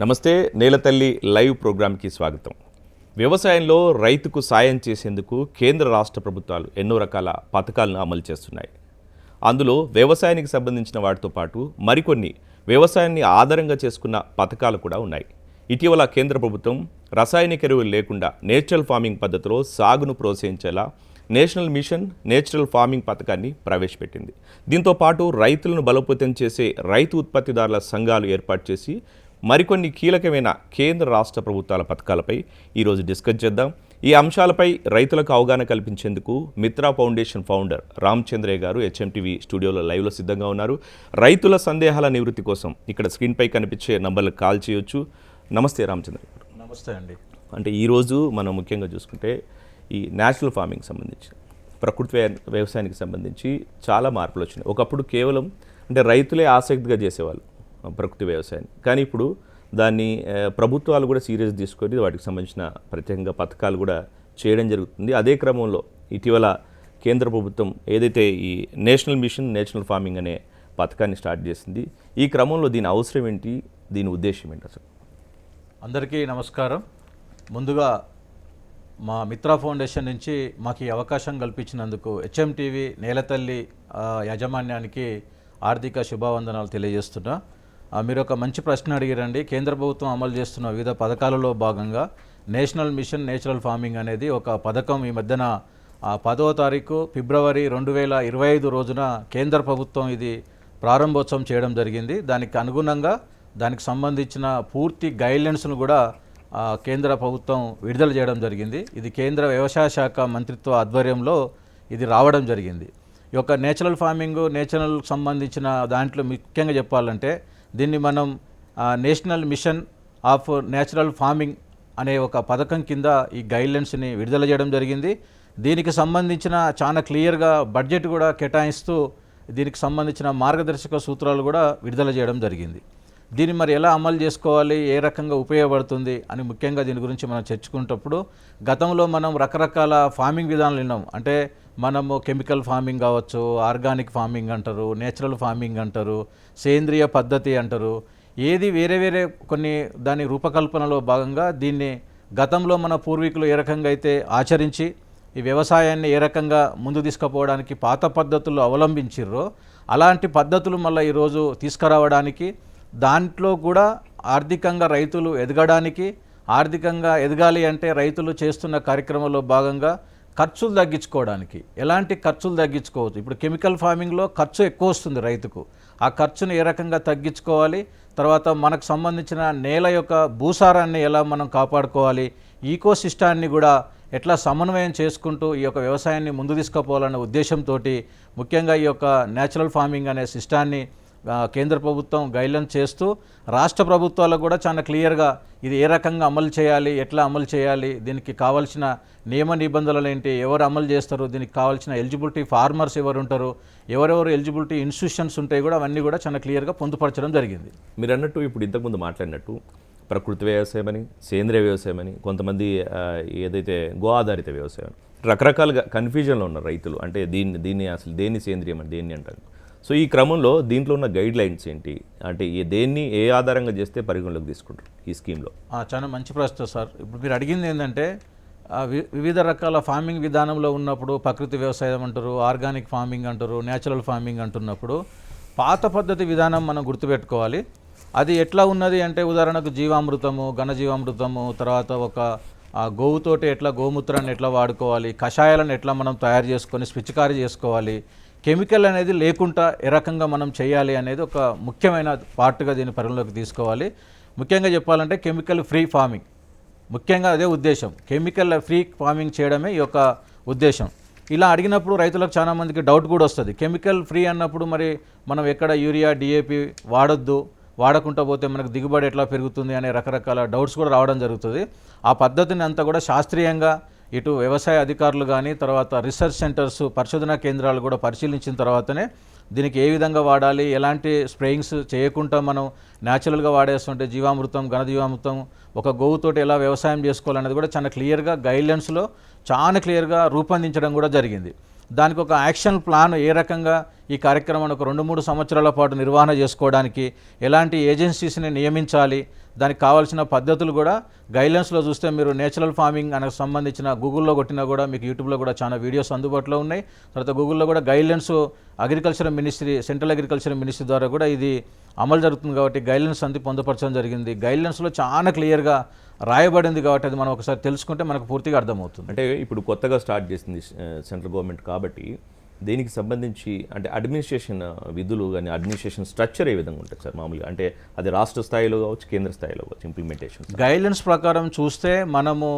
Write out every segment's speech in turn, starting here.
నమస్తే నేలతల్లి లైవ్ ప్రోగ్రామ్కి స్వాగతం. వ్యవసాయంలో రైతుకు సాయం చేసేందుకు కేంద్ర రాష్ట్ర ప్రభుత్వాలు ఎన్నో రకాల పథకాలను అమలు చేస్తున్నాయి. అందులో వ్యవసాయానికి సంబంధించిన వాటితో పాటు మరికొన్ని వ్యవసాయాన్ని ఆధారంగా చేసుకున్న పథకాలు కూడా ఉన్నాయి. ఇటీవల కేంద్ర ప్రభుత్వం రసాయనిక ఎరువులు లేకుండా నేచురల్ ఫార్మింగ్ పద్ధతిలో సాగును ప్రోత్సహించేలా నేషనల్ మిషన్ నేచురల్ ఫార్మింగ్ పథకాన్ని ప్రవేశపెట్టింది. దీంతో పాటు రైతులను బలోపేతం చేసే రైతు ఉత్పత్తిదారుల సంఘాలు ఏర్పాటు చేసి మరికొన్ని కీలకమైన కేంద్ర రాష్ట్ర ప్రభుత్వాల పథకాలపై ఈరోజు డిస్కస్ చేద్దాం. ఈ అంశాలపై రైతులకు అవగాహన కల్పించేందుకు మిత్రా ఫౌండేషన్ ఫౌండర్ రామచంద్రయ్య గారు హెచ్ఎంటీవీ స్టూడియోలో లైవ్లో సిద్ధంగా ఉన్నారు. రైతుల సందేహాల నివృత్తి కోసం ఇక్కడ స్క్రీన్పై కనిపించే నంబర్లకు కాల్ చేయొచ్చు. నమస్తే రామచంద్రయ్య గారు. నమస్తే అండి. అంటే ఈరోజు మనం ముఖ్యంగా చూసుకుంటే ఈ నేచురల్ ఫార్మింగ్ సంబంధించి ప్రకృతి వ్యవసాయానికి సంబంధించి చాలా మార్పులు వచ్చినాయి. ఒకప్పుడు కేవలం అంటే రైతులే ఆసక్తిగా చేసేవాళ్ళు ప్రకృతి వ్యవసాయాన్ని, కానీ ఇప్పుడు దాన్ని ప్రభుత్వాలు కూడా సీరియస్ తీసుకొని వాటికి సంబంధించిన ప్రత్యేకంగా పథకాలు కూడా చేయడం జరుగుతుంది. అదే క్రమంలో ఇటీవల కేంద్ర ప్రభుత్వం ఏదైతే ఈ నేషనల్ మిషన్ నేచురల్ ఫార్మింగ్ అనే పథకాన్ని స్టార్ట్ చేసింది, ఈ క్రమంలో దీని అవసరం ఏంటి, దీని ఉద్దేశం ఏంటి అసలు? అందరికీ నమస్కారం. ముందుగా మా మిత్రా ఫౌండేషన్ నుంచి మాకు ఈ అవకాశం కల్పించినందుకు హెచ్ఎంటీవీ నేలతల్లి యాజమాన్యానికి ఆర్థిక శుభావందనాలు తెలియజేస్తున్నా. మీరు ఒక మంచి ప్రశ్న అడిగారండి. కేంద్ర ప్రభుత్వం అమలు చేస్తున్న వివిధ పథకాలలో భాగంగా నేషనల్ మిషన్ నేచురల్ ఫార్మింగ్ అనేది ఒక పథకం ఈ మధ్యన 10వ తారీఖు ఫిబ్రవరి 2025 రోజున కేంద్ర ప్రభుత్వం ఇది ప్రారంభోత్సవం చేయడం జరిగింది. దానికి అనుగుణంగా దానికి సంబంధించిన పూర్తి గైడ్లైన్స్ను కూడా కేంద్ర ప్రభుత్వం విడుదల చేయడం జరిగింది. ఇది కేంద్ర వ్యవసాయ శాఖ మంత్రిత్వ ఆధ్వర్యంలో ఇది రావడం జరిగింది. ఈ యొక్క నేచురల్ ఫార్మింగ్ నేచురల్కి సంబంధించిన దాంట్లో ముఖ్యంగా చెప్పాలంటే దీన్ని మనం national mission of natural farming అనే ఒక పథకం కింద ఈ గైడ్లైన్స్ని విడుదల చేయడం జరిగింది. దీనికి సంబంధించిన చాలా క్లియర్గా బడ్జెట్ కూడా కేటాయిస్తూ దీనికి సంబంధించిన మార్గదర్శక సూత్రాలు కూడా విడుదల చేయడం జరిగింది. దీన్ని మరి ఎలా అమలు చేసుకోవాలి, ఏ రకంగా ఉపయోగపడుతుంది అని ముఖ్యంగా దీని గురించి మనం చర్చించుకునేటప్పుడు గతంలో మనం రకరకాల ఫార్మింగ్ విధానాలు విన్నాం. అంటే మనము కెమికల్ ఫార్మింగ్ కావచ్చు, ఆర్గానిక్ ఫార్మింగ్ అంటారు, నేచురల్ ఫార్మింగ్ అంటారు, సేంద్రియ పద్ధతి అంటారు. ఏది వేరే వేరే కొన్ని దాని రూపకల్పనలో భాగంగా దీన్ని గతంలో మన పూర్వీకులు ఏ రకంగా అయితే ఆచరించి ఈ వ్యవసాయాన్ని ఏ రకంగా ముందు తీసుకుపోవడానికి పాత పద్ధతులు అవలంబించిర్రో అలాంటి పద్ధతులు మళ్ళీ ఈరోజు తీసుకురావడానికి, దాంట్లో కూడా ఆర్థికంగా రైతులు ఎదగడానికి, ఆర్థికంగా ఎదగాలి అంటే రైతులు చేస్తున్న కార్యక్రమంలో భాగంగా ఖర్చులు తగ్గించుకోవడానికి ఎలాంటి ఖర్చులు తగ్గించుకోవచ్చు. ఇప్పుడు కెమికల్ ఫార్మింగ్లో ఖర్చు ఎక్కువ వస్తుంది రైతుకు. ఆ ఖర్చును ఏ రకంగా తగ్గించుకోవాలి, తర్వాత మనకు సంబంధించిన నేల యొక్క భూసారాన్ని ఎలా మనం కాపాడుకోవాలి, ఈకో సిస్టాన్ని కూడా ఎట్లా సమన్వయం చేసుకుంటూ ఈ యొక్క వ్యవసాయాన్ని ముందు తీసుకుపోవాలనే ఉద్దేశంతో ముఖ్యంగా ఈ యొక్క నేచురల్ ఫార్మింగ్ అనే సిస్టాన్ని కేంద్ర ప్రభుత్వం గైడ్లైన్ చేస్తూ రాష్ట్ర ప్రభుత్వాలకు కూడా చాలా క్లియర్గా ఇది ఏ రకంగా అమలు చేయాలి, ఎట్లా అమలు చేయాలి, దీనికి కావాల్సిన నియమ నిబంధనలు ఏంటి, ఎవరు అమలు చేస్తారు, దీనికి కావాల్సిన ఎలిజిబిలిటీ ఫార్మర్స్ ఎవరు ఉంటారు, ఎవరెవరు ఎలిజిబిలిటీ ఇన్స్టిట్యూషన్స్ ఉంటాయి కూడా అవన్నీ కూడా చాలా క్లియర్గా పొందుపరచడం జరిగింది. మీరు అన్నట్టు ఇప్పుడు ఇంతకుముందు మాట్లాడినట్టు ప్రకృతి వ్యవసాయం అని, సేంద్రియ వ్యవసాయం అని, కొంతమంది ఏదైతే గో ఆధారిత వ్యవసాయం, రకరకాలుగా కన్ఫ్యూజన్లో ఉన్నారు రైతులు. అంటే దీన్ని అసలు దేన్ని సేంద్రియం అని దేన్ని అంటారు. సో ఈ క్రమంలో దీంట్లో ఉన్న గైడ్ లైన్స్ ఏంటి, అంటే దేన్ని ఏ ఆధారంగా చేస్తే పరిగణలోకి తీసుకుంటారు ఈ స్కీమ్లో? చాలా మంచి ప్రశ్న సార్. ఇప్పుడు మీరు అడిగింది ఏంటంటే వివిధ రకాల ఫార్మింగ్ విధానంలో ఉన్నప్పుడు ప్రకృతి వ్యవసాయం అంటారు, ఆర్గానిక్ ఫార్మింగ్ అంటారు, నేచురల్ ఫార్మింగ్ అంటున్నప్పుడు పాత పద్ధతి విధానం మనం గుర్తుపెట్టుకోవాలి. అది ఎట్లా ఉన్నది అంటే ఉదాహరణకు జీవామృతము, ఘనజీవామృతము, తర్వాత ఒక గోవుతోటి ఎట్లా గోమూత్రాన్ని ఎట్లా వాడుకోవాలి, కషాయాలను ఎట్లా మనం తయారు చేసుకొని పిచికారీ చేసుకోవాలి, కెమికల్ అనేది లేకుండా ఏ రకంగా మనం చేయాలి అనేది ఒక ముఖ్యమైన పార్ట్గా దీన్ని పరిగణలోకి తీసుకోవాలి. ముఖ్యంగా చెప్పాలంటే కెమికల్ ఫ్రీ ఫార్మింగ్, ముఖ్యంగా అదే ఉద్దేశం. కెమికల్ ఫ్రీ ఫార్మింగ్ చేయడమే ఈ యొక్క ఉద్దేశం. ఇలా అడిగినప్పుడు రైతులకు చాలామందికి డౌట్ కూడా వస్తుంది. కెమికల్ ఫ్రీ అన్నప్పుడు మరి మనం ఎక్కడ యూరియా డిఏపి వాడొద్దు, వాడకుండా పోతే మనకు దిగుబడి ఎట్లా పెరుగుతుంది అనే రకరకాల డౌట్స్ కూడా రావడం జరుగుతుంది. ఆ పద్ధతిని అంతా కూడా శాస్త్రీయంగా ఇటు వ్యవసాయ అధికారులు కానీ తర్వాత రీసెర్చ్ సెంటర్స్ పరిశోధనా కేంద్రాలు కూడా పరిశీలించిన తర్వాతనే దీనికి ఏ విధంగా వాడాలి, ఎలాంటి స్ప్రేయింగ్స్ చేయకుండా మనం న్యాచురల్గా వాడేస్తుంటే జీవామృతం, ఘనజీవామృతం, ఒక గోవుతోటి ఎలా వ్యవసాయం చేసుకోవాలనేది కూడా చాలా క్లియర్గా గైడ్లైన్స్లో చాలా క్లియర్గా రూపొందించడం కూడా జరిగింది. దానికి ఒక యాక్షన్ ప్లాన్ ఏ రకంగా ఈ కార్యక్రమాన్ని ఒక 2-3 సంవత్సరాల పాటు నిర్వహణ చేసుకోవడానికి ఎలాంటి ఏజెన్సీస్ని నియమించాలి, దానికి కావాల్సిన పద్ధతులు కూడా గైడ్లైన్స్లో చూస్తే మీరు నేచురల్ ఫార్మింగ్ అనేది సంబంధించిన గూగుల్లో కొట్టినా కూడా మీకు యూట్యూబ్లో కూడా చాలా వీడియోస్ అందుబాటులో ఉన్నాయి. తర్వాత గూగుల్లో కూడా guidelines agriculture ministry, central agriculture ministry ద్వారా కూడా ఇది అమలు జరుగుతుంది కాబట్టి గైడ్లైన్స్ అంతా పొందుపరచడం జరిగింది. గైడ్లైన్స్లో చాలా క్లియర్గా రాయబడింది కాబట్టి అది మనం ఒకసారి తెలుసుకుంటే మనకు పూర్తిగా అర్థమవుతుంది. అంటే ఇప్పుడు కొత్తగా స్టార్ట్ చేసింది సెంట్రల్ గవర్నమెంట్ కాబట్టి దీనికి సంబంధించి అంటే అడ్మినిస్ట్రేషన్ విధులు కానీ అడ్మినిస్ట్రేషన్ స్ట్రక్చర్ ఏ విధంగా ఉంటుంది సార్ మామూలుగా? అంటే అది రాష్ట్ర స్థాయిలో కావచ్చు, కేంద్ర స్థాయిలో కావచ్చు ఇంప్లిమెంటేషన్. గైడ్లైన్స్ ప్రకారం చూస్తే మనము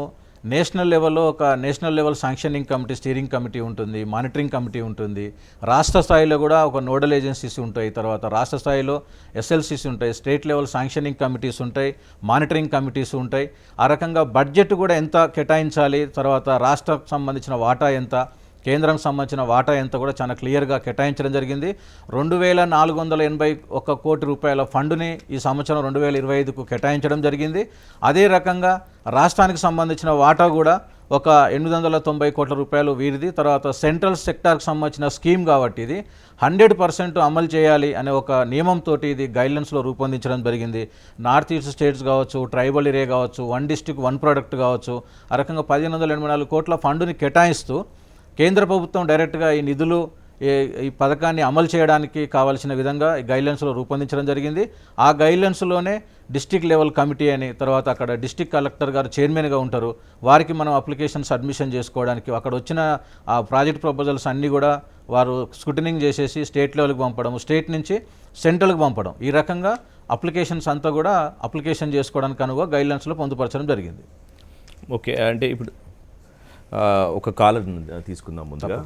నేషనల్ లెవెల్లో ఒక national level sanctioning committee, steering committee ఉంటుంది, మానిటరింగ్ కమిటీ ఉంటుంది. రాష్ట్ర స్థాయిలో కూడా ఒక నోడల్ ఏజెన్సీస్ ఉంటాయి. తర్వాత రాష్ట్ర స్థాయిలో ఎస్ఎల్సీస్ ఉంటాయి, స్టేట్ లెవెల్ శాంక్షనింగ్ కమిటీస్ ఉంటాయి, మానిటరింగ్ కమిటీస్ ఉంటాయి. ఆ రకంగా బడ్జెట్ కూడా ఎంత కేటాయించాలి, తర్వాత రాష్ట్రకు సంబంధించిన వాటా ఎంత, కేంద్రానికి సంబంధించిన వాటా ఎంత కూడా చాలా క్లియర్గా కేటాయించడం జరిగింది. 2481 కోటి రూపాయల ఫండుని ఈ సంవత్సరం 2025కు కేటాయించడం జరిగింది. అదే రకంగా రాష్ట్రానికి సంబంధించిన వాటా కూడా ఒక 890 కోట్ల రూపాయలు వీరిది. తర్వాత సెంట్రల్ సెక్టార్కి సంబంధించిన స్కీమ్ కాబట్టి ఇది 100% అమలు చేయాలి అనే ఒక నియమంతో ఇది గైడ్లైన్స్లో రూపొందించడం జరిగింది. నార్త్ ఈస్ట్ స్టేట్స్ కావచ్చు, ట్రైబల్ ఏరియా కావచ్చు, 1 డిస్ట్రిక్ట్ 1 ప్రోడక్ట్ కావచ్చు, ఆ రకంగా 1584 కోట్ల ఫండుని కేటాయిస్తూ కేంద్ర ప్రభుత్వం డైరెక్ట్గా ఈ నిధులు ఈ పథకాన్ని అమలు చేయడానికి కావాల్సిన విధంగా ఈ గైడ్లైన్స్లో రూపొందించడం జరిగింది. ఆ గైడ్లైన్స్లోనే డిస్ట్రిక్ట్ లెవెల్ కమిటీ అని, తర్వాత అక్కడ డిస్ట్రిక్ట్ కలెక్టర్ గారు చైర్మన్గా ఉంటారు. వారికి మనం అప్లికేషన్స్ అడ్మిషన్ చేసుకోవడానికి అక్కడ వచ్చిన ఆ ప్రాజెక్ట్ ప్రపోజల్స్ అన్నీ కూడా వారు స్క్రూటనింగ్ చేసేసి స్టేట్ లెవెల్కి పంపడం, స్టేట్ నుంచి సెంట్రల్కి పంపడం, ఈ రకంగా అప్లికేషన్స్ అంతా కూడా అప్లికేషన్ చేసుకోవడానికి అనువుగా గైడ్లైన్స్లో పొందుపరచడం జరిగింది. ఓకే, అంటే ఇప్పుడు ఒక కాలర్ తీసుకుందాం ముందుగా.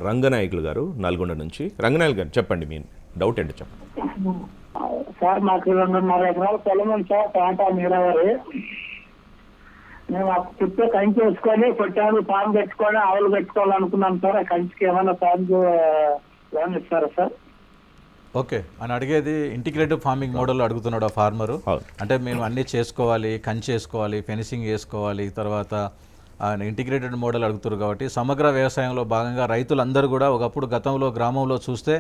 రంగనాయకులు గారు నల్గొండ నుంచి. రంగనాయకులు గారు చెప్పండి, మీ డౌట్ ఏంటో చెప్పండి. సార్ మాకు 2.5 ఎకరాల పొలం ఉంది సార్, టాటా నీరావరి. మేము చుట్టూ కంచి వేసుకొని కొట్టాను, ఫామ్ పెట్టుకొని ఆవులు పెట్టుకోవాలనుకున్నాం సార్. ఆ కంచికి ఏమైనా ఫామ్ లోన్ ఇస్తారా సార్? ఓకే, అని అడిగేది ఇంటిగ్రేటివ్ ఫార్మింగ్ మోడల్లో అడుగుతున్నాడు ఆ ఫార్మరు. అంటే మేము అన్నీ చేసుకోవాలి, కంచి వేసుకోవాలి, ఫెన్సింగ్ వేసుకోవాలి, తర్వాత ఇంటిగ్రేటెడ్ మోడల్ అడుగుతారు కాబట్టి సమగ్ర వ్యవసాయంలో భాగంగా రైతులందరూ కూడా ఒకప్పుడు గతంలో గ్రామంలో చూస్తే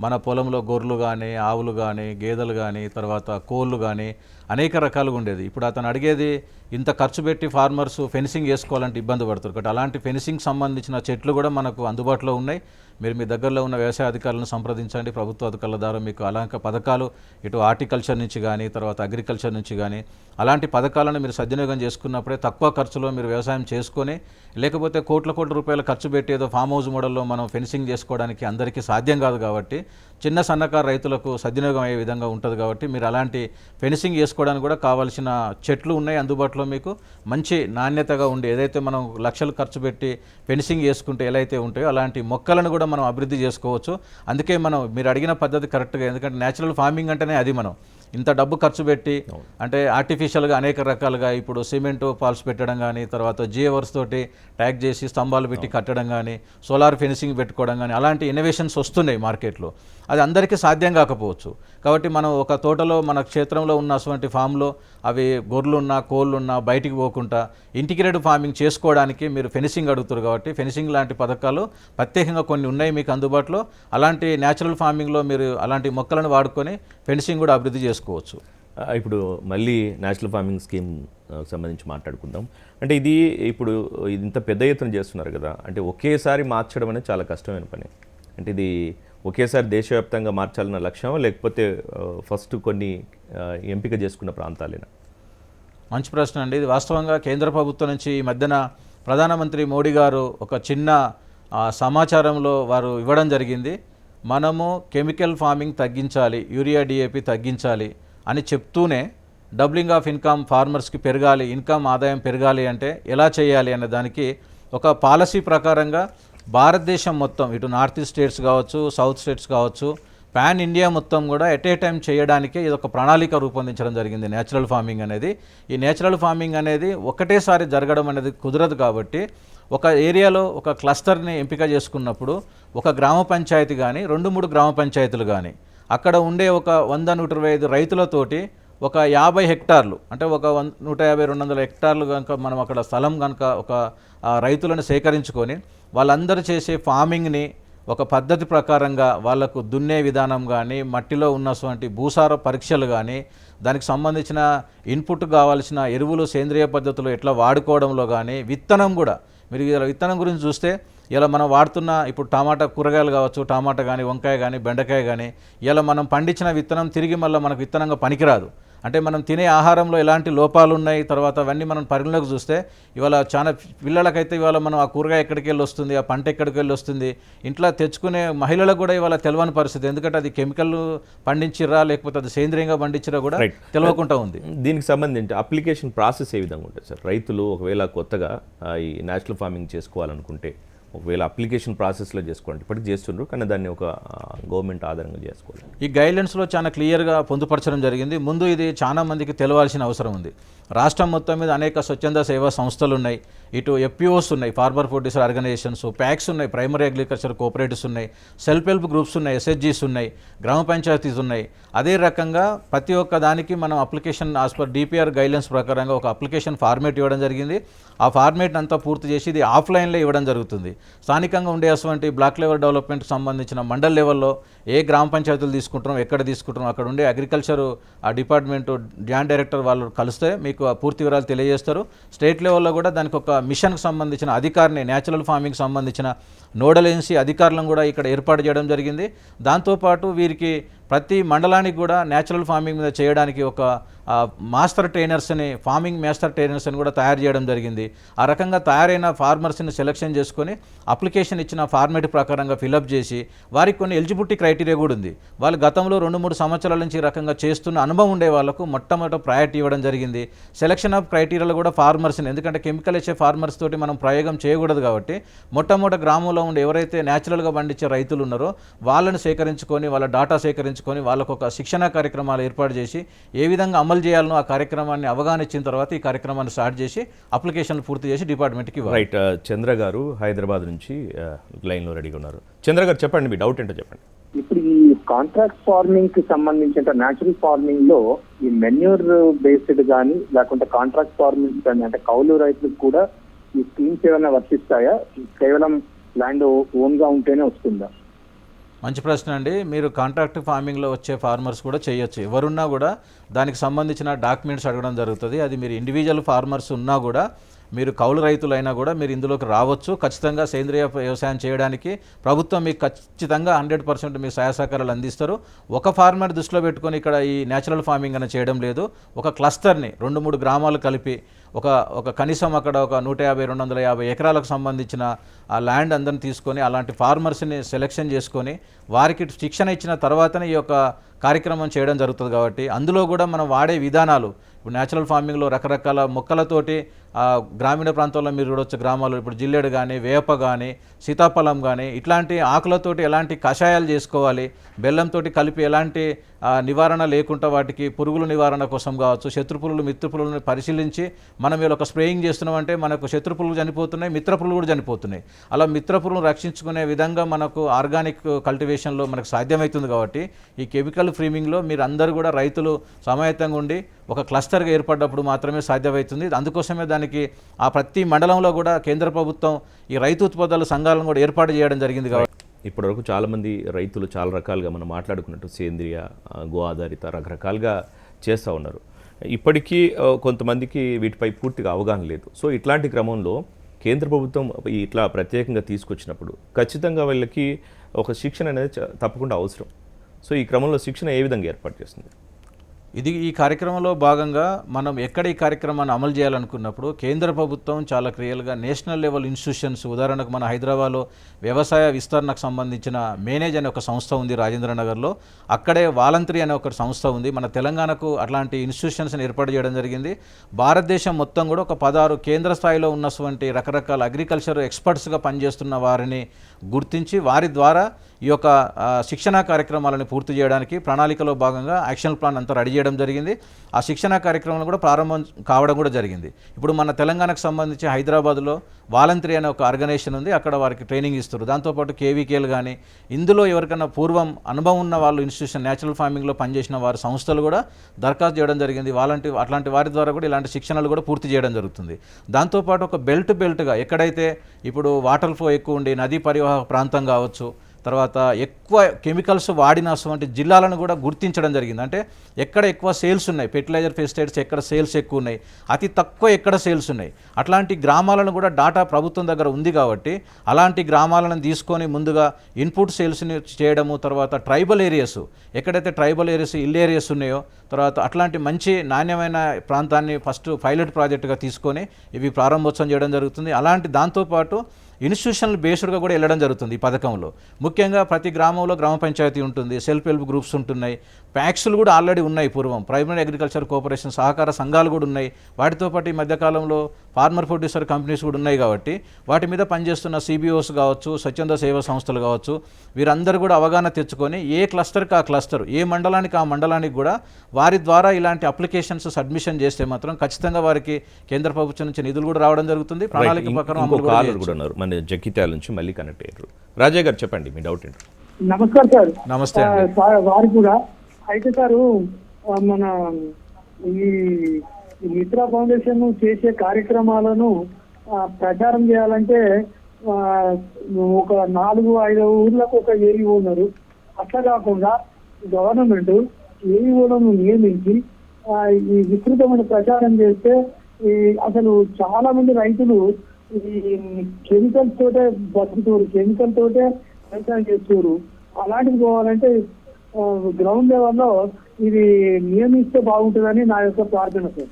మన పొలంలో గొర్రెలు కానీ, ఆవులు కానీ, గేదెలు కానీ, తర్వాత కోళ్ళు కానీ అనేక రకాలుగా ఉండేది. ఇప్పుడు అతను అడిగేది ఇంత ఖర్చు పెట్టి ఫార్మర్స్ ఫెన్సింగ్ వేసుకోవాలంటే ఇబ్బంది పడుతారు కాబట్టి అలాంటి ఫెన్సింగ్ సంబంధించిన చెట్లు కూడా మనకు అందుబాటులో ఉన్నాయి. మీరు మీ దగ్గరలో ఉన్న వ్యవసాయ అధికారులను సంప్రదించండి. ప్రభుత్వ అధికారుల ద్వారా మీకు అలాంటి పథకాలు ఇటు హార్టికల్చర్ నుంచి కానీ, తర్వాత అగ్రికల్చర్ నుంచి కానీ అలాంటి పథకాలను మీరు సద్వినియోగం చేసుకున్నప్పుడే తక్కువ ఖర్చులో మీరు వ్యవసాయం చేసుకొని, లేకపోతే కోట్ల రూపాయలు ఖర్చు పెట్టి ఏదో ఫామ్ హౌస్ మోడల్లో మనం ఫెన్సింగ్ చేసుకోవడానికి అందరికీ సాధ్యం కాదు. కాబట్టి చిన్న సన్నకారు రైతులకు సద్వినియోగం అయ్యే విధంగా ఉంటుంది. కాబట్టి మీరు అలాంటి ఫెన్సింగ్ చేసుకోవడానికి కూడా కావాల్సిన చెట్లు ఉన్నాయి అందుబాటులో. మీకు మంచి నాణ్యతగా ఉండి ఏదైతే మనం లక్షలు ఖర్చు పెట్టి ఫెన్సింగ్ చేసుకుంటే ఎలా అయితే ఉంటాయో అలాంటి మొక్కలను కూడా మనం అభివృద్ధి చేసుకోవచ్చు. అందుకే మీరు అడిగిన పద్ధతి కరెక్ట్గా, ఎందుకంటే న్యాచురల్ ఫార్మింగ్ అంటేనే అది మనం ఇంత డబ్బు ఖర్చు పెట్టి అంటే ఆర్టిఫిషియల్గా అనేక రకాలుగా ఇప్పుడు సిమెంట్ పాల్స్ పెట్టడం కానీ, తర్వాత జియోవర్స్ తోటి ట్యాగ్ చేసి స్తంభాలు పెట్టి కట్టడం కానీ, సోలార్ ఫెన్సింగ్ పెట్టుకోవడం కానీ అలాంటి ఇన్నోవేషన్స్ వస్తున్నాయి మార్కెట్లో. అది అందరికీ సాధ్యం కాకపోవచ్చు. కాబట్టి మనం ఒక తోటలో మన క్షేత్రంలో ఉన్నటువంటి ఫామ్లో అవి గొర్రెలున్నా కోళ్ళున్నా బయటికి పోకుండా ఇంటిగ్రేటెడ్ ఫార్మింగ్ చేసుకోవడానికి మీరు ఫెన్సింగ్ అడుగుతారు. కాబట్టి ఫెన్సింగ్ లాంటి పథకాలు ప్రత్యేకంగా కొన్ని ఉన్నాయి మీకు అందుబాటులో. అలాంటి న్యాచురల్ ఫార్మింగ్లో మీరు అలాంటి మొక్కలను వాడుకొని ఫెన్సింగ్ కూడా అభివృద్ధి చేసుకోవచ్చు. ఇప్పుడు మళ్ళీ నేషనల్ ఫార్మింగ్ స్కీమ్ సంబంధించి మాట్లాడుకుందాం. అంటే ఇది ఇప్పుడు ఇంత పెద్ద ఎత్తున చేస్తున్నారు కదా, అంటే ఒకేసారి మార్చడం అనేది చాలా కష్టమైన పని. అంటే ఇది ఒకేసారి దేశవ్యాప్తంగా మార్చాలన్న లక్ష్యం, లేకపోతే ఫస్ట్ కొన్ని ఎంపిక చేసుకున్న ప్రాంతాలేనా? మంచి ప్రశ్న అండి. ఇది వాస్తవంగా కేంద్ర ప్రభుత్వం నుంచి ఈ మధ్యన ప్రధానమంత్రి మోడీ గారు ఒక చిన్న సమాచారంలో వారు ఇవ్వడం జరిగింది. మనము కెమికల్ ఫార్మింగ్ తగ్గించాలి, యూరియా డిఏపి తగ్గించాలి అని చెప్తూనే డబ్లింగ్ ఆఫ్ ఇన్కమ్ ఫార్మర్స్కి పెరగాలి, ఇన్కమ్ ఆదాయం పెరగాలి అంటే ఎలా చేయాలి అనే దానికి ఒక పాలసీ ప్రకారంగా భారతదేశం మొత్తం ఇటు నార్త్ ఈస్ట్ స్టేట్స్ కావచ్చు, సౌత్ స్టేట్స్ కావచ్చు, పాన్ ఇండియా మొత్తం కూడా ఎట్ ఏ టైం చేయడానికే ఇది ఒక ప్రణాళిక రూపొందించడం జరిగింది నేచురల్ ఫార్మింగ్ అనేది. ఈ నేచురల్ ఫార్మింగ్ అనేది ఒకటేసారి జరగడం అనేది కుదరదు. కాబట్టి ఒక ఏరియాలో ఒక క్లస్టర్ని ఎంపిక చేసుకున్నప్పుడు ఒక గ్రామ పంచాయతీ కానీ 2-3 గ్రామ పంచాయతీలు కానీ అక్కడ ఉండే ఒక 100-125 రైతులతోటి ఒక 50 హెక్టార్లు అంటే ఒక 150-200 హెక్టార్లు కనుక మనం అక్కడ స్థలం కనుక ఒక రైతులను సేకరించుకొని వాళ్ళందరూ చేసే ఫార్మింగ్ని ఒక పద్ధతి ప్రకారంగా వాళ్ళకు దున్నే విధానం కానీ, మట్టిలో ఉన్నటువంటి భూసార పరీక్షలు కానీ, దానికి సంబంధించిన ఇన్పుట్ కావాల్సిన ఎరువులు సేంద్రియ పద్ధతులు ఎట్లా వాడుకోవడంలో కానీ, విత్తనం కూడా మీరు ఇలా విత్తనం గురించి చూస్తే ఇలా మనం వాడుతున్న ఇప్పుడు టమాటా కూరగాయలు కావచ్చు, టమాటా కానీ, వంకాయ కానీ, బెండకాయ కానీ, ఇలా మనం పండించిన విత్తనం తిరిగి మళ్ళీ మనకు విత్తనంగా పనికిరాదు. అంటే మనం తినే ఆహారంలో ఎలాంటి లోపాలు ఉన్నాయి, తర్వాత అవన్నీ మనం పరిగణలోకి చూస్తే ఇవాళ చాలా పిల్లలకైతే ఇవాళ మనం ఆ కూరగాయ ఎక్కడికి వెళ్ళి వస్తుంది, ఆ పంట ఎక్కడికి వెళ్ళి వస్తుంది, ఇంట్లో తెచ్చుకునే మహిళలకు కూడా ఇవాళ తెలియని పరిస్థితి. ఎందుకంటే అది కెమికల్ పండించిరా లేకపోతే అది సేంద్రియంగా పండించిరా కూడా తెలియకుండా ఉంది. దీనికి సంబంధించి అప్లికేషన్ ప్రాసెస్ ఏ విధంగా ఉంటుంది సార్? రైతులు ఒకవేళ కొత్తగా ఈ నేచురల్ ఫార్మింగ్ చేసుకోవాలనుకుంటే ఒకవేళ అప్లికేషన్ ప్రాసెస్లో చేసుకోండి, ఇప్పటికి చేస్తుండ్రు కానీ దాన్ని ఒక గవర్నమెంట్ ఆధారంగా చేసుకోవాలి. ఈ గైడ్లైన్స్లో చాలా క్లియర్గా పొందుపరచడం జరిగింది. ముందు ఇది చాలా మందికి తెలవాల్సిన అవసరం ఉంది. రాష్ట్రం మొత్తం మీద అనేక స్వచ్ఛంద సేవా సంస్థలు ఉన్నాయి, ఇటు ఎఫ్పిఓస్ ఉన్నాయి, ఫార్మర్ ప్రొడ్యూసర్ ఆర్గనైజేషన్స్, ప్యాక్స్ ఉన్నాయి, ప్రైమరీ అగ్రికల్చర్ కోఆపరేటివ్స్ ఉన్నాయి, సెల్ఫ్ హెల్ప్ గ్రూప్స్ ఉన్నాయి, ఎస్హెచ్జీస్ ఉన్నాయి, గ్రామ పంచాయతీస్ ఉన్నాయి. అదే రకంగా ప్రతి ఒక్క దానికి మనం application as per DPR guidelines ప్రకారంగా ఒక అప్లికేషన్ ఫార్మేట్ ఇవ్వడం జరిగింది. ఆ ఫార్మేట్ అంతా పూర్తి చేసి ఇది ఆఫ్లైన్లో ఇవ్వడం జరుగుతుంది. స్థానికంగా ఉండేటువంటి బ్లాక్ లెవెల్ డెవలప్మెంట్కి సంబంధించిన మండల్ లెవెల్లో ఏ గ్రామ పంచాయతీలు తీసుకుంటాం, ఎక్కడ తీసుకుంటాం, అక్కడ ఉండే అగ్రికల్చర్ ఆ డిపార్ట్మెంటు జాయింట్ డైరెక్టర్ వాళ్ళు కలిస్తే మీకు ఆ పూర్తి వివరాలు తెలియజేస్తారు. స్టేట్ లెవెల్లో కూడా దానికి ఒక మిషన్కి సంబంధించిన అధికారిని, న్యాచురల్ ఫార్మింగ్ సంబంధించిన నోడల్ ఏజెన్సీ అధికారులను కూడా ఇక్కడ ఏర్పాటు చేయడం జరిగింది. దాంతోపాటు వీరికి ప్రతి మండలానికి కూడా న్యాచురల్ ఫార్మింగ్ మీద చేయడానికి ఒక మాస్టర్ ట్రైనర్స్ని, ఫార్మింగ్ మాస్టర్ ట్రైనర్స్ని కూడా తయారు చేయడం జరిగింది. ఆ రకంగా తయారైన ఫార్మర్స్ని సెలెక్షన్ చేసుకొని అప్లికేషన్ ఇచ్చిన ఫార్మేట్ ప్రకారంగా ఫిలప్ చేసి వారికి కొన్ని ఎలిజిబిలిటీ క్రైటీరియా కూడా ఉంది. వాళ్ళు గతంలో 2-3 సంవత్సరాల నుంచి ఈ రకంగా చేస్తున్న అనుభవం ఉండే వాళ్ళకు మొట్టమొదటి ప్రయారిటీ ఇవ్వడం జరిగింది. సెలక్షన్ ఆఫ్ క్రైటీరియాలో కూడా ఫార్మర్స్ని, ఎందుకంటే కెమికల్ ఇచ్చే ఫార్మర్స్ తోటి మనం ప్రయోగం చేయకూడదు కాబట్టి మొట్టమొదటి గ్రామంలో ఉండే ఎవరైతే న్యాచురల్గా పండించే రైతులు ఉన్నారో వాళ్ళని సేకరించుకొని, వాళ్ళ డాటా సేకరించుకొని వాళ్ళకు ఒక శిక్షణ కార్యక్రమాలు ఏర్పాటు చేసి ఏ విధంగా అమలు చేయాలనో ఆ కార్యక్రమాన్ని అవగాహన ఇచ్చిన తర్వాత ఈ కార్యక్రమాన్ని స్టార్ట్ చేసి అప్లికేషన్లు పూర్తి చేసి డిపార్ట్మెంట్కి ఇవ్వాలి. రైట్. చంద్ర గారు హైదరాబాద్ నుంచి లైన్లో రెడీగా ఉన్నారు. చంద్ర గారు చెప్పండి, మీ డౌట్ ఏంటో చెప్పండి. ఇప్పుడు ఈ కాంట్రాక్ట్ ఫార్మింగ్ కి సంబంధించిన న్యాచురల్ ఫార్మింగ్ లో ఈ మెన్యూర్ బేస్డ్ కానీ లేకుంటే కాంట్రాక్ట్ ఫార్మింగ్ కానీ అంటే కౌలు రైతులకు కూడా ఈ స్కీమ్స్ ఏమైనా వర్తిస్తాయా? కేవలం ల్యాండ్ ఓన్ గా ఉంటేనే వస్తుందా? మంచి ప్రశ్న అండి. మీరు కాంట్రాక్ట్ ఫార్మింగ్లో వచ్చే ఫార్మర్స్ కూడా చేయొచ్చు. ఎవరున్నా కూడా దానికి సంబంధించిన డాక్యుమెంట్స్ అడగడం జరుగుతుంది. అది మీరు ఇండివిజువల్ ఫార్మర్స్ ఉన్నా కూడా, మీరు కౌలు రైతులైనా కూడా మీరు ఇందులోకి రావచ్చు. ఖచ్చితంగా సేంద్రియ వ్యవసాయం చేయడానికి ప్రభుత్వం మీకు ఖచ్చితంగా 100% మీకు సహాయ సహకారాలు అందిస్తారు. ఒక ఫార్మర్ దృష్టిలో పెట్టుకొని ఇక్కడ ఈ న్యాచురల్ ఫార్మింగ్ అని చేయడం లేదు. ఒక క్లస్టర్ని 2-3 గ్రామాలు కలిపి ఒక కనీసం అక్కడ ఒక 150-250 ఎకరాలకు సంబంధించిన ఆ ల్యాండ్ అందరిని తీసుకొని అలాంటి ఫార్మర్స్ని సెలెక్షన్ చేసుకొని వారికి శిక్షణ ఇచ్చిన తర్వాతనే ఈ యొక్క కార్యక్రమం చేయడం జరుగుతుంది. కాబట్టి అందులో కూడా మనం వాడే విధానాలు, ఇప్పుడు న్యాచురల్ ఫార్మింగ్లో రకరకాల మొక్కలతోటి గ్రామీణ ప్రాంతాల్లో మీరు చూడవచ్చు, గ్రామాల్లో ఇప్పుడు జిల్లేడు కానీ, వేప కానీ, సీతాఫలం కానీ ఇట్లాంటి ఆకులతోటి ఎలాంటి కషాయాలు చేసుకోవాలి, బెల్లంతో కలిపి ఎలాంటి నివారణ లేకుండా వాటికి పురుగుల నివారణ కోసం కావచ్చు, శత్రుపురుగులు మిత్రపురుగులను పరిశీలించి మనం ఇలా ఒక స్ప్రేయింగ్ చేస్తున్నామంటే మనకు శత్రుపురుగులు చనిపోతున్నాయి, మిత్రపురుగులు కూడా చనిపోతున్నాయి. అలా మిత్రపురుగులను రక్షించుకునే విధంగా మనకు ఆర్గానిక్ కల్టివేషన్లో మనకు సాధ్యమవుతుంది. కాబట్టి ఈ కెమికల్ ఫ్రీమింగ్లో మీరు అందరూ కూడా రైతులు సమాయత్తంగా ఉండి ఒక క్లస్టర్గా ఏర్పడ్డప్పుడు మాత్రమే సాధ్యమవుతుంది. అందుకోసమే దానికి ఆ ప్రతి మండలంలో కూడా కేంద్ర ప్రభుత్వం ఈ రైతు ఉత్పత్తుల సంఘాలను కూడా ఏర్పాటు చేయడం జరిగింది. కాబట్టి ఇప్పటివరకు చాలామంది రైతులు చాలా రకాలుగా మనం మాట్లాడుకున్నట్టు సేంద్రియ, గో ఆధారిత రకరకాలుగా చేస్తూ ఉన్నారు. ఇప్పటికీ కొంతమందికి వీటిపై పూర్తిగా అవగాహన లేదు. సో ఇట్లాంటి క్రమంలో కేంద్ర ప్రభుత్వం ఇట్లా ప్రత్యేకంగా తీసుకొచ్చినప్పుడు ఖచ్చితంగా వీళ్ళకి ఒక శిక్షణ అనేది తప్పకుండా అవసరం. సో ఈ క్రమంలో శిక్షణ ఏ విధంగా ఏర్పాటు చేస్తుంది? ఈ కార్యక్రమంలో భాగంగా మనం ఎక్కడ ఈ కార్యక్రమాన్ని అమలు చేయాలనుకున్నప్పుడు కేంద్ర ప్రభుత్వం చాలా క్లియర్గా నేషనల్ లెవెల్ ఇన్స్టిట్యూషన్స్, ఉదాహరణకు మన హైదరాబాద్లో వ్యవసాయ విస్తరణకు సంబంధించిన మేనేజ్ అనే ఒక సంస్థ ఉంది రాజేంద్రనగర్లో, అక్కడే వాలంటరీ అనే ఒక సంస్థ ఉంది. మన తెలంగాణకు అట్లాంటి ఇన్స్టిట్యూషన్స్ని ఏర్పాటు చేయడం జరిగింది. భారతదేశం మొత్తం కూడా ఒక 16 కేంద్ర స్థాయిలో ఉన్నటువంటి రకరకాల అగ్రికల్చర్ ఎక్స్పర్ట్స్గా పనిచేస్తున్న వారిని గుర్తించి వారి ద్వారా ఈ యొక్క శిక్షణా కార్యక్రమాలను పూర్తి చేయడానికి ప్రణాళికలో భాగంగా యాక్షన్ ప్లాన్ అంతా రెడీ చేయడం జరిగింది. ఆ శిక్షణా కార్యక్రమాలు కూడా ప్రారంభం కావడం కూడా జరిగింది. ఇప్పుడు మన తెలంగాణకు సంబంధించి హైదరాబాద్లో వాలంటరీ అనే ఒక ఆర్గనైజేషన్ ఉంది, అక్కడ వారికి ట్రైనింగ్ ఇస్తారు. దాంతోపాటు కేవీకేలు కానీ ఇందులో ఎవరికైనా పూర్వం అనుభవం ఉన్న వాళ్ళు ఇన్స్టిట్యూషన్ న్యాచురల్ ఫార్మింగ్లో పనిచేసిన వారి సంస్థలు కూడా దరఖాస్తు చేయడం జరిగింది. అట్లాంటి వారి ద్వారా కూడా ఇలాంటి శిక్షణలు కూడా పూర్తి చేయడం జరుగుతుంది. దాంతోపాటు ఒక బెల్ట్గా ఎక్కడైతే ఇప్పుడు వాటర్ ఫ్లో ఎక్కువ ఉండి నదీ పరివాహక ప్రాంతం కావచ్చు, తర్వాత ఎక్కువ కెమికల్స్ వాడినటువంటి జిల్లాలను కూడా గుర్తించడం జరిగింది. అంటే ఎక్కడ ఎక్కువ సేల్స్ ఉన్నాయి, ఫెర్టిలైజర్ పెస్టిసైడ్స్ ఎక్కడ సేల్స్ ఎక్కువ ఉన్నాయి, అతి తక్కువ ఎక్కడ సేల్స్ ఉన్నాయి, అట్లాంటి గ్రామాలను కూడా డాటా ప్రభుత్వం దగ్గర ఉంది కాబట్టి అలాంటి గ్రామాలను తీసుకొని ముందుగా ఇన్పుట్ సేల్స్ని చేయడము, తర్వాత ట్రైబల్ ఏరియాస్ ఎక్కడైతే ట్రైబల్ ఏరియాస్ ఇల్ ఏరియాస్ ఉన్నాయో తర్వాత అట్లాంటి మంచి నాణ్యమైన ప్రాంతాన్ని ఫస్ట్ పైలట్ ప్రాజెక్టుగా తీసుకొని ఇవి ప్రారంభోత్సవం చేయడం జరుగుతుంది. అలాంటి దాంతోపాటు ఇన్స్టిట్యూషనల్ బేస్డ్గా కూడా వెళ్ళడం జరుగుతుంది ఈ పథకంలో. ముఖ్యంగా ప్రతి గ్రామంలో గ్రామ పంచాయతీ ఉంటుంది, సెల్ఫ్ హెల్ప్ గ్రూప్స్ ఉంటున్నాయి, ప్యాక్స్లు కూడా ఆల్రెడీ ఉన్నాయి. పూర్వం ప్రైమరీ అగ్రికల్చర్ కోఆపరేషన్ సహకార సంఘాలు కూడా ఉన్నాయి. వాటితో పాటు ఈ మధ్యకాలంలో ఫార్మర్ ప్రొడ్యూసర్ కంపెనీస్ కూడా ఉన్నాయి కాబట్టి వాటి మీద పనిచేస్తున్న సిబిఓస్ కావచ్చు, స్వచ్ఛంద సేవా సంస్థలు కావచ్చు, వీరందరూ కూడా అవగాహన తెచ్చుకొని ఏ క్లస్టర్కి ఆ క్లస్టర్, ఏ మండలానికి ఆ మండలానికి కూడా వారి ద్వారా ఇలాంటి అప్లికేషన్స్ సబ్మిషన్ చేస్తే మాత్రం ఖచ్చితంగా వారికి కేంద్ర ప్రభుత్వం నుంచి నిధులు కూడా రావడం జరుగుతుంది. ప్రణాళిక ప్రకారం అమలు కూడా చేయొచ్చు. మన జగిత్యాల నుంచి మళ్ళీ కనెక్ట్ అయ్యారు. రాజా గారు చెప్పండి మీ డౌట్ ఏంటి? నమస్కారం సార్. నమస్తే అండి. వారు కూడా అయితే సారు మన ఈ మిత్రా ఫౌండేషన్ చేసే కార్యక్రమాలను ప్రచారం చేయాలంటే ఒక 4-5 ఊర్లకు ఒక ఏఈఓ ఉన్నారు. అట్లా కాకుండా గవర్నమెంట్ ఏఈఓలను నియమించి ఈ విస్తృతమైన ప్రచారం చేస్తే అసలు చాలా మంది రైతులు ఈ కెమికల్స్ తోటే బతుకుతారు, కెమికల్ తోటే వ్యవసాయం చేస్తారు. అలాంటివి పోవాలంటే గ్రౌండ్ లెవెల్లో ఇది నియమిస్తే బాగుంటుందని నా యొక్క ప్రార్థన సార్.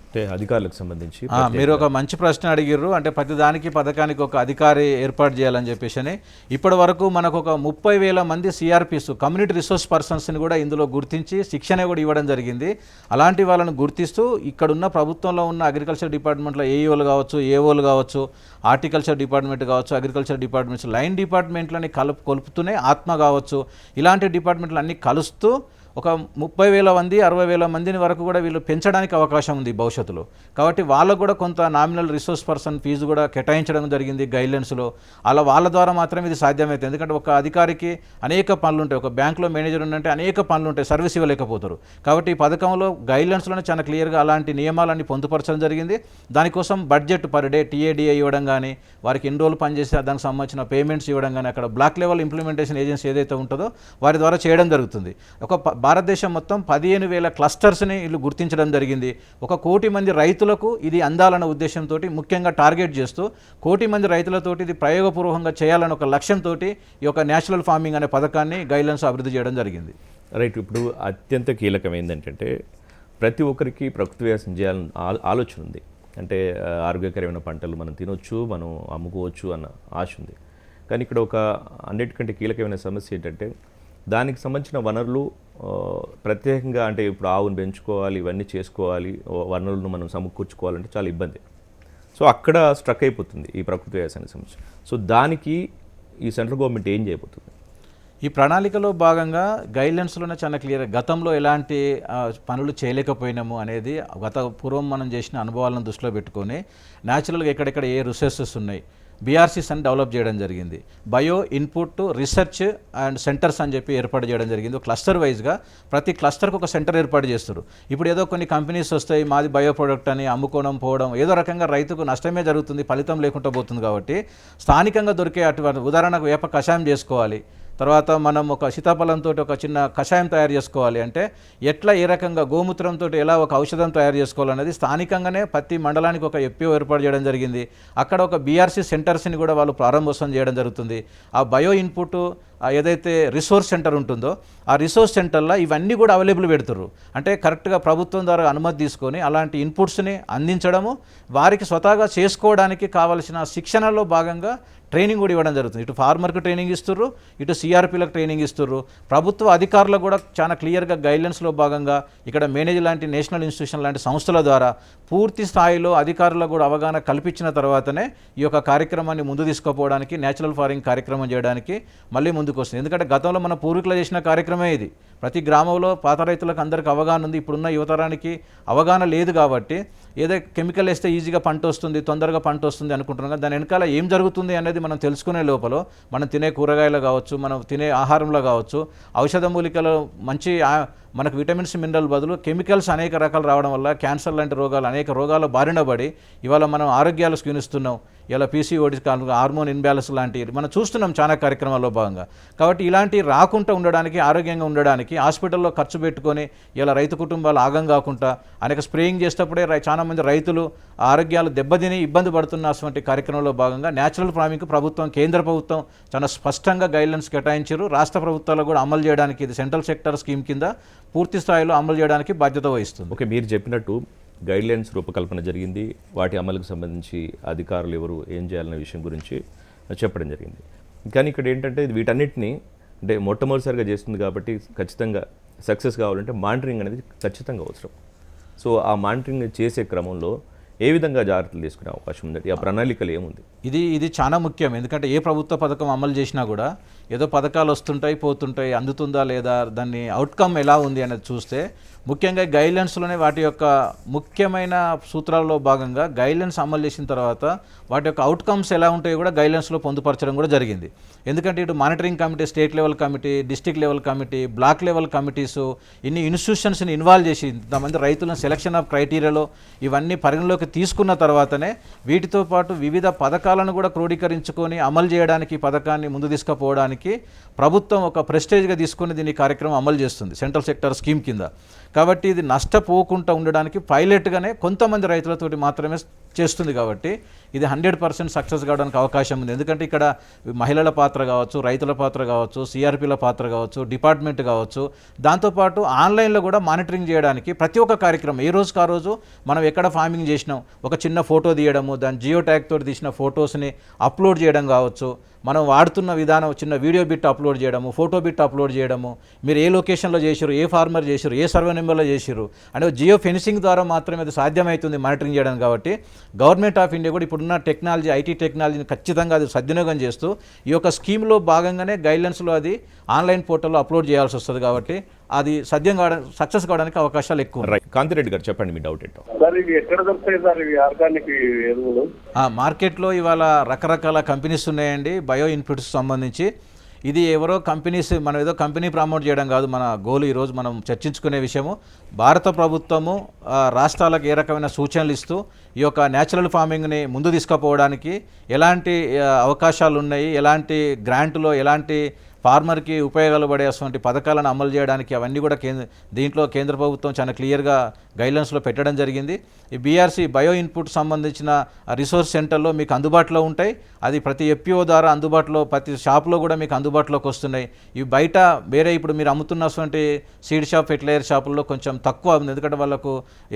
అంటే అధికారులకు సంబంధించి మీరు ఒక మంచి ప్రశ్న అడిగిర్రు. అంటే ప్రతిదానికి పథకానికి ఒక అధికారి ఏర్పాటు చేయాలని చెప్పేసి అని ఇప్పటి వరకు మనకు ఒక 30,000 మంది సిఆర్పిస్ కమ్యూనిటీ రిసోర్స్ పర్సన్స్ని కూడా ఇందులో గుర్తించి శిక్షణ కూడా ఇవ్వడం జరిగింది. అలాంటి వాళ్ళని గుర్తిస్తూ ఇక్కడున్న ప్రభుత్వంలో ఉన్న అగ్రికల్చర్ డిపార్ట్మెంట్లో ఏఈఓలు కావచ్చు, ఏఓలు కావచ్చు, హార్టికల్చర్ డిపార్ట్మెంట్ కావచ్చు, అగ్రికల్చర్ డిపార్ట్మెంట్స్, లైన్ డిపార్ట్మెంట్లని కొలుపుతూనే ఆత్మ కావచ్చు, ఇలాంటి డిపార్ట్మెంట్లు అన్నీ కలుస్తూ ఒక 30,000 మంది 60,000 మందిని వరకు కూడా వీళ్ళు పెంచడానికి అవకాశం ఉంది భవిష్యత్తులో. కాబట్టి వాళ్ళకు కూడా కొంత నామినల్ రిసోర్స్ పర్సన్ ఫీజు కూడా కేటాయించడం జరిగింది గైడ్లైన్స్లో. అలా వాళ్ళ ద్వారా మాత్రమే ఇది సాధ్యమవుతుంది. ఎందుకంటే ఒక అధికారికి అనేక పనులు ఉంటాయి, ఒక బ్యాంకులో మేనేజర్ ఉందంటే అనేక పనులు ఉంటాయి, సర్వీస్ ఇవ్వలేకపోతారు. కాబట్టి ఈ పథకంలో గైడ్లైన్స్లోనే చాలా క్లియర్గా అలాంటి నియమాలన్నీ పొందుపరచడం జరిగింది. దానికోసం బడ్జెట్ పర్ డే టీఏడిఏ ఇవ్వడం కానీ, వారికి ఎన్ని రోజులు పనిచేస్తే దానికి సంబంధించిన పేమెంట్స్ ఇవ్వడం కానీ, అక్కడ బ్లాక్ లెవెల్ ఇంప్లిమెంటేషన్ ఏజెన్సీ ఏదైతే ఉంటుందో వారి ద్వారా చేయడం జరుగుతుంది. ఒక భారతదేశం మొత్తం 15,000 క్లస్టర్స్ని వీళ్ళు గుర్తించడం జరిగింది. 1 కోటి మంది రైతులకు ఇది అందాలన్న ఉద్దేశంతో ముఖ్యంగా టార్గెట్ చేస్తూ 1 కోటి మంది రైతులతోటి ఇది ప్రయోగపూర్వకంగా చేయాలని ఒక లక్ష్యంతో ఈ యొక్క న్యాచురల్ ఫార్మింగ్ అనే పథకాన్ని గైడ్లైన్స్ అభివృద్ధి చేయడం జరిగింది. రైట్. ఇప్పుడు అత్యంత కీలకం ఏంటంటే ప్రతి ఒక్కరికి ప్రకృతి వ్యవసాయం చేయాలని ఆలోచన ఉంది. అంటే ఆరోగ్యకరమైన పంటలు మనం తినొచ్చు, మనం అమ్ముకోవచ్చు అన్న ఆశ ఉంది. కానీ ఇక్కడ ఒక అన్నిటికంటే కీలకమైన సమస్య ఏంటంటే దానికి సంబంధించిన వనరులు ప్రత్యేకంగా, అంటే ఇప్పుడు ఆవును పెంచుకోవాలి, ఇవన్నీ చేసుకోవాలి, వనరులను మనం సమకూర్చుకోవాలంటే చాలా ఇబ్బంది. సో అక్కడ స్ట్రక్ అయిపోతుంది ఈ ప్రకృతి వ్యవసాయ సమస్య. సో దానికి ఈ సెంట్రల్ గవర్నమెంట్ ఏం చేయబోతుంది? ఈ ప్రణాళికలో భాగంగా గైడ్లైన్స్లోనే చాలా క్లియర్, గతంలో ఎలాంటి పనులు చేయలేకపోయినాము అనేది పూర్వం మనం చేసిన అనుభవాలను దృష్టిలో పెట్టుకొని న్యాచురల్గా ఎక్కడెక్కడ ఏ రిసోర్సెస్ ఉన్నాయి, బీఆర్సీస్ అని డెవలప్ చేయడం జరిగింది. Bio input research and centres అని చెప్పి ఏర్పాటు చేయడం జరిగింది. క్లస్టర్ వైజ్గా ప్రతి క్లస్టర్కి ఒక సెంటర్ ఏర్పాటు చేస్తారు. ఇప్పుడు ఏదో కొన్ని కంపెనీస్ వస్తాయి, మాది బయో ప్రోడక్ట్ అని అమ్ముకోవడం పోవడం, ఏదో రకంగా రైతుకు నష్టమే జరుగుతుంది, ఫలితం లేకుండా పోతుంది. కాబట్టి స్థానికంగా దొరికే అటువంటి, ఉదాహరణకు వేప కషాయం చేసుకోవాలి, తర్వాత మనం ఒక సీతాఫలంతో ఒక చిన్న కషాయం తయారు చేసుకోవాలి అంటే ఎట్లా, ఏ రకంగా గోమూత్రంతో ఎలా ఒక ఔషధం తయారు చేసుకోవాలనేది స్థానికంగానే ప్రతి మండలానికి ఒక ఎఫ్పిఓ ఏర్పాటు చేయడం జరిగింది. అక్కడ ఒక బీఆర్సీ సెంటర్స్ని కూడా వాళ్ళు ప్రారంభోత్సవం చేయడం జరుగుతుంది. ఆ బయో ఇన్పుట్ ఏదైతే రిసోర్స్ సెంటర్ ఉంటుందో ఆ రిసోర్స్ సెంటర్లో ఇవన్నీ కూడా అవైలబుల్ పెడుతుర్రు. అంటే కరెక్ట్గా ప్రభుత్వం ద్వారా అనుమతి తీసుకొని అలాంటి ఇన్పుట్స్ని అందించడము, వారికి స్వతహాగా చేసుకోవడానికి కావాల్సిన శిక్షణలో భాగంగా ట్రైనింగ్ కూడా ఇవ్వడం జరుగుతుంది. ఇటు ఫార్మర్కి ట్రైనింగ్ ఇస్తుర్రు, ఇటు సిఆర్పీలకు ట్రైనింగ్ ఇస్తుర్రు. ప్రభుత్వ అధికారులకు కూడా చాలా క్లియర్గా గైడ్లైన్స్లో భాగంగా ఇక్కడ మేనేజ్ లాంటి నేషనల్ ఇన్స్టిట్యూషన్ లాంటి సంస్థల ద్వారా పూర్తి స్థాయిలో అధికారులకు కూడా అవగాహన కల్పించిన తర్వాతనే ఈ యొక్క కార్యక్రమాన్ని ముందు తీసుకుపోవడానికి, న్యాచురల్ ఫార్మింగ్ కార్యక్రమం చేయడానికి మళ్ళీ ముందుకు వస్తుంది. ఎందుకంటే గతంలో మన పూర్వీకులు చేసిన కార్యక్రమే ఇది. ప్రతి గ్రామంలో పాత రైతులకు అందరికీ అవగాహన ఉంది, ఇప్పుడున్న యువతరానికి అవగాహన లేదు. కాబట్టి ఏదో కెమికల్ వేస్తే ఈజీగా పంట వస్తుంది, తొందరగా పంట వస్తుంది అనుకుంటున్నాం. కానీ దాని వెనకాల ఏం జరుగుతుంది అనేది మనం తెలుసుకునే లోపల మనం తినే కూరగాయలు కావచ్చు, మనం తినే ఆహారంలో కావచ్చు, ఔషధ మూలికలు మనకు విటమిన్స్ మినరల్ బదులు కెమికల్స్ అనేక రకాలు రావడం వల్ల క్యాన్సర్ లాంటి రోగాలు అనేక రోగాలు బారిన పడి ఇవాళ మనం ఆరోగ్యాలు క్షీణిస్తున్నాం. ఇలా పీసీఓడి హార్మోన్ ఇన్బ్యాలెన్స్ లాంటివి మనం చూస్తున్నాం చాలా కార్యక్రమాల్లో భాగంగా. కాబట్టి ఇలాంటి రాకుండా ఉండడానికి, ఆరోగ్యంగా ఉండడానికి హాస్పిటల్లో ఖర్చు పెట్టుకొని ఇలా రైతు కుటుంబాలు ఆగం కాకుండా అనేక స్ప్రేయింగ్ చేసేటప్పుడే చాలా మంది రైతులు ఆరోగ్యాలు దెబ్బతిని ఇబ్బంది పడుతున్నటువంటి కార్యక్రమంలో భాగంగా న్యాచురల్ ఫార్మింగ్ ప్రభుత్వం, కేంద్ర ప్రభుత్వం చాలా స్పష్టంగా గైడ్లైన్స్ కేటాయించారు. రాష్ట్ర ప్రభుత్వాలు కూడా అమలు చేయడానికి ఇది సెంట్రల్ సెక్టర్ స్కీమ్ కింద పూర్తి స్థాయిలో అమలు చేయడానికి బాధ్యత వహిస్తుంది. ఓకే, మీరు చెప్పినట్టు గైడ్లైన్స్ రూపకల్పన జరిగింది. వాటి అమలుకు సంబంధించి అధికారులు ఎవరు ఏం చేయాలనే విషయం గురించి చెప్పడం జరిగింది. కానీ ఇక్కడ ఏంటంటే వీటన్నిటిని అంటే మొట్టమొదటిసారిగా చేస్తుంది కాబట్టి ఖచ్చితంగా సక్సెస్ కావాలంటే మానిటరింగ్ అనేది ఖచ్చితంగా అవసరం. సో ఆ మానిటరింగ్ చేసే క్రమంలో ఏ విధంగా జాగ్రత్తలు తీసుకునే అవకాశం ఉంది? ఆ ప్రణాళికలు ఏముంది? ఇది చాలా ముఖ్యం. ఎందుకంటే ఏ ప్రభుత్వ పథకం అమలు చేసినా కూడా ఏదో పథకాలు వస్తుంటాయి, పోతుంటాయి, అందుతుందా లేదా, దాన్ని అవుట్కమ్ ఎలా ఉంది అనేది చూస్తే ముఖ్యంగా గైడ్లైన్స్లోనే వాటి యొక్క ముఖ్యమైన సూత్రాల్లో భాగంగా గైడ్లైన్స్ అమలు చేసిన తర్వాత వాటి యొక్క అవుట్కమ్స్ ఎలా ఉంటాయో కూడా గైడ్లైన్స్లో పొందుపరచడం కూడా జరిగింది. ఎందుకంటే ఇటు monitoring committee, state level committee, district level committee, block level committees, ఇన్ని ఇన్స్టిట్యూషన్స్ని ఇన్వాల్వ్ చేసి ఇంతమంది రైతులను సెలక్షన్ ఆఫ్ క్రైటీరియాలో ఇవన్నీ పరిగణలోకి తీసుకున్న తర్వాతనే వీటితో పాటు వివిధ పథకాలను కూడా క్రోడీకరించుకొని అమలు చేయడానికి ఈ పథకాన్ని ముందు తీసుకుపోవడానికి ప్రభుత్వం ఒక ప్రెస్టేజ్గా తీసుకొని దీని కార్యక్రమం అమలు చేస్తుంది సెంట్రల్ సెక్టర్ స్కీమ్ కింద. కాబట్టి ఇది నష్టపోకుండా ఉండడానికి పైలట్గానే కొంతమంది రైతులతోటి మాత్రమే చేస్తుంది. కాబట్టి ఇది 100% సక్సెస్ కావడానికి అవకాశం ఉంది. ఎందుకంటే ఇక్కడ మహిళల పాత్ర కావచ్చు, రైతుల పాత్ర కావచ్చు, సిఆర్పీల పాత్ర కావచ్చు, డిపార్ట్మెంట్ కావచ్చు, దాంతోపాటు ఆన్లైన్లో కూడా మానిటరింగ్ చేయడానికి ప్రతి ఒక్క కార్యక్రమం ఏ రోజుకి ఆ రోజు మనం ఎక్కడ ఫార్మింగ్ చేసినాం ఒక చిన్న ఫోటో తీయడము, దాని జియో ట్యాగ్ తోటి తీసిన ఫొటోస్ని అప్లోడ్ చేయడం కావచ్చు, మనం వాడుతున్న విధానం చిన్న వీడియో బిట్ అప్లోడ్ చేయడము, ఫోటో బిట్ అప్లోడ్ చేయడము, మీరు ఏ లొకేషన్లో చేసారు, ఏ ఫార్మర్ చేసారు, ఏ సర్వే నెంబర్లో చేసారు అంటే జియో ఫెన్సింగ్ ద్వారా మాత్రమే అది సాధ్యమవుతుంది మానిటరింగ్ చేయడం. కాబట్టి గవర్నమెంట్ ఆఫ్ ఇండియా కూడా ఇప్పుడున్న టెక్నాలజీ, ఐటీ టెక్నాలజీని ఖచ్చితంగా అది సద్వినియోగం చేస్తూ ఈ యొక్క స్కీమ్లో భాగంగానే గైడ్లైన్స్లో అది ఆన్లైన్ పోర్టల్లో అప్లోడ్ చేయాల్సి వస్తుంది. కాబట్టి అది సక్సెస్ కావడానికి అవకాశాలు ఎక్కువ. కాంతిరెడ్డి గారు చెప్పండి మీ డౌట్ ఏంటో. సార్ ఇవి ఎక్కడ దొరుకుతాయి సార్ ఇవి ఆర్గానిక్ ఎరువులు? మార్కెట్లో ఇవాళ రకరకాల కంపెనీస్ ఉన్నాయండి బయో ఇన్పుట్స్ సంబంధించి. ఇది ఎవరో కంపెనీస్, మనం ఏదో కంపెనీ ప్రమోట్ చేయడం కాదు మన గోల్. ఈరోజు మనం చర్చించుకునే విషయము భారత ప్రభుత్వము రాష్ట్రాలకు ఏ రకమైన సూచనలు ఇస్తూ ఈ యొక్క న్యాచురల్ ఫార్మింగ్ని ముందు తీసుకుపోవడానికి ఎలాంటి అవకాశాలు ఉన్నాయి, ఎలాంటి గ్రాంట్లో ఎలాంటి ఫార్మర్కి ఉపయోగాలు పడేటువంటి పథకాలను అమలు చేయడానికి అవన్నీ కూడా దీంట్లో కేంద్ర ప్రభుత్వం చాలా క్లియర్గా గైడ్లైన్స్లో పెట్టడం జరిగింది. ఈ బీఆర్సీ బయో ఇన్పుట్ సంబంధించిన రిసోర్స్ సెంటర్లో మీకు అందుబాటులో ఉంటాయి. అది ప్రతి ఎఫ్పిఓ ద్వారా అందుబాటులో, ప్రతి షాప్లో కూడా మీకు అందుబాటులోకి వస్తున్నాయి. ఇవి బయట వేరే ఇప్పుడు మీరు అమ్ముతున్నటువంటి సీడ్ షాప్, ఫెర్టిలైజర్ షాపుల్లో కొంచెం తక్కువ ఉంది. ఎందుకంటే వాళ్ళకు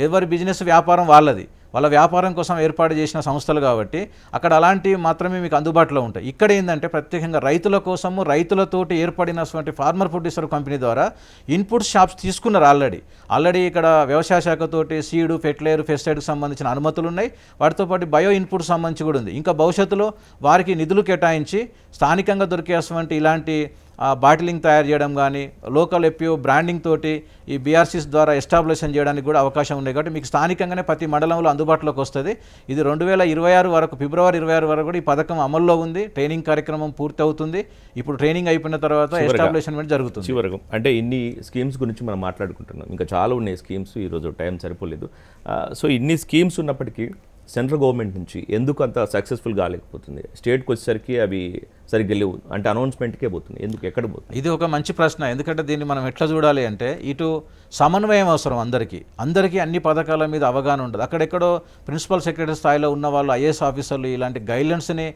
ఎవరి బిజినెస్ వ్యాపారం వాళ్ళది, వాళ్ళ వ్యాపారం కోసం ఏర్పాటు చేసిన సంస్థలు కాబట్టి అక్కడ అలాంటివి మాత్రమే మీకు అందుబాటులో ఉంటాయి. ఇక్కడ ఏంటంటే ప్రత్యేకంగా రైతుల కోసము రైతులతోటి ఏర్పడినటువంటి ఫార్మర్ ప్రొడ్యూసర్ కంపెనీ ద్వారా ఇన్పుట్ షాప్స్ తీసుకున్నారు. ఆల్రెడీ ఇక్కడ వ్యవసాయ శాఖతోటి సీడు, ఫెర్టిలైజర్, పెస్టిసైడ్కి సంబంధించిన అనుమతులు ఉన్నాయి. వాటితో పాటు బయో ఇన్పుట్ సంబంధించి కూడా ఉంది. ఇంకా భవిష్యత్తులో వారికి నిధులు కేటాయించి స్థానికంగా దొరికేటువంటి ఇలాంటి బాటిలింగ్ తయారు చేయడం కానీ, లోకల్ ఎఫ్పిఓ బ్రాండింగ్ తోటి ఈ బీఆర్సీస్ ద్వారా ఎస్టాబ్లిషన్ చేయడానికి కూడా అవకాశం ఉంది. కాబట్టి మీకు స్థానికంగానే ప్రతి మండలంలో అందుబాటులోకి వస్తుంది. ఇది 2026 వరకు, ఫిబ్రవరి 26 వరకు కూడా ఈ పథకం అమల్లో ఉంది. ట్రైనింగ్ కార్యక్రమం పూర్తి అవుతుంది. ఇప్పుడు ట్రైనింగ్ అయిపోయిన తర్వాత ఎస్టాబ్లిష్మెంట్ జరుగుతుంది. చివరకు అంటే ఇన్ని స్కీమ్స్ గురించి మనం మాట్లాడుకుంటున్నాం, ఇంకా చాలా ఉన్నాయి స్కీమ్స్, ఈరోజు టైం సరిపోలేదు. సో ఇన్ని స్కీమ్స్ ఉన్నప్పటికీ సెంట్రల్ గవర్నమెంట్ నుంచి ఎందుకు అంత సక్సెస్ఫుల్ కాలేకపోతుంది? స్టేట్కి వచ్చేసరికి అవి సరిగ్గా లేవు అంటే అనౌన్స్మెంట్కే పోతుంది, ఎందుకు, ఎక్కడ పోతుంది? ఇది ఒక మంచి ప్రశ్న. ఎందుకంటే దీన్ని మనం ఎట్లా చూడాలి అంటే ఇటు సమన్వయం అవసరం. అందరికీ అన్ని పథకాల మీద అవగాహన ఉండదు. అక్కడెక్కడో ప్రిన్సిపల్ సెక్రటరీ స్థాయిలో ఉన్న వాళ్ళు, ఐఏఎస్ ఆఫీసర్లు ఇలాంటి గైడ్లైన్స్ని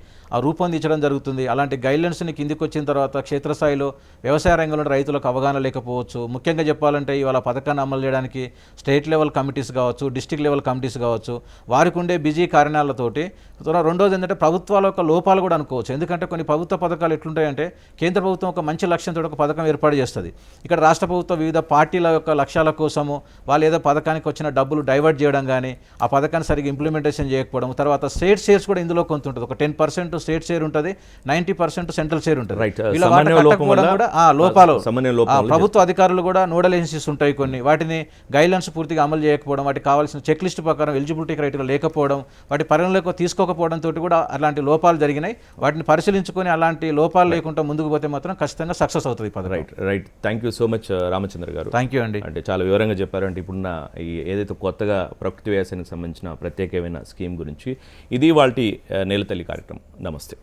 రూపొందించడం జరుగుతుంది. అలాంటి గైడ్లైన్స్ని కిందికి వచ్చిన తర్వాత క్షేత్రస్థాయిలో వ్యవసాయ రంగంలో రైతులకు అవగాహన లేకపోవచ్చు. ముఖ్యంగా చెప్పాలంటే ఇవాళ పథకాన్ని అమలు చేయడానికి స్టేట్ లెవెల్ కమిటీస్ కావచ్చు, డిస్ట్రిక్ట్ లెవెల్ కమిటీస్ కావచ్చు, వారికి ఉండే బిజీ కారణాలతోటి. రెండోది ఏంటంటే ప్రభుత్వాల యొక్క లోపాలు కూడా అనుకోవచ్చు. ఎందుకంటే కొన్ని ప్రభుత్వ పథకాలు ఎట్లుంటాయంటే కేంద్ర ప్రభుత్వం ఒక మంచి లక్ష్యంతో ఒక పథకం ఏర్పాటు చేస్తుంది. ఇక్కడ రాష్ట్ర ప్రభుత్వం వివిధ పార్టీల యొక్క లక్ష్యాల కోసము వాళ్ళు ఏదో పథకానికి వచ్చిన డబ్బులు డైవర్ట్ చేయడం కానీ, ఆ పథకాన్ని సరిగ్గా ఇంప్లిమెంటేషన్ చేయకపోవడం. తర్వాత స్టేట్ షేర్స్ కూడా ఇందులో కొంత ఉంటుంది. ఒక 10% స్టేట్ షేర్ ఉంటుంది, 90% సెంట్రల్ షేర్ ఉంటుంది. లోపాలు ప్రభుత్వ అధికారులు కూడా నోడల్ ఏజెన్సీస్ ఉంటాయి కొన్ని, వాటిని గైడ్లైన్స్ పూర్తిగా అమలు చేయకపోవడం, వాటికి కావాల్సిన చెక్ లిస్ట్ ప్రకారం ఎలిజిబిలిటీ క్రైటీరియా లేకపోవడం, వాటి పరిగణలోకి తీసుకోకపోవడంతో కూడా అలాంటి లోపాలు జరిగినాయి. వాటిని పరిశీలించుకొని అలాంటి లోపాలు లేకుండా ముందుకు పోతే మాత్రం ఖచ్చితంగా సక్సెస్ అవుతుంది ఈ పథకం. Right thank you so much Ramachandra garu. Thank you అండి. అంటే చాలా వివరంగా చెప్పారు. అంటే ఇప్పుడున్న ఈ ఏదైతే కొత్తగా ప్రకృతి వ్యవసాయానికి సంబంధించిన ప్రత్యేకమైన స్కీమ్ గురించి ఇది వాటి నేలతల్లి కార్యక్రమం. నమస్తే.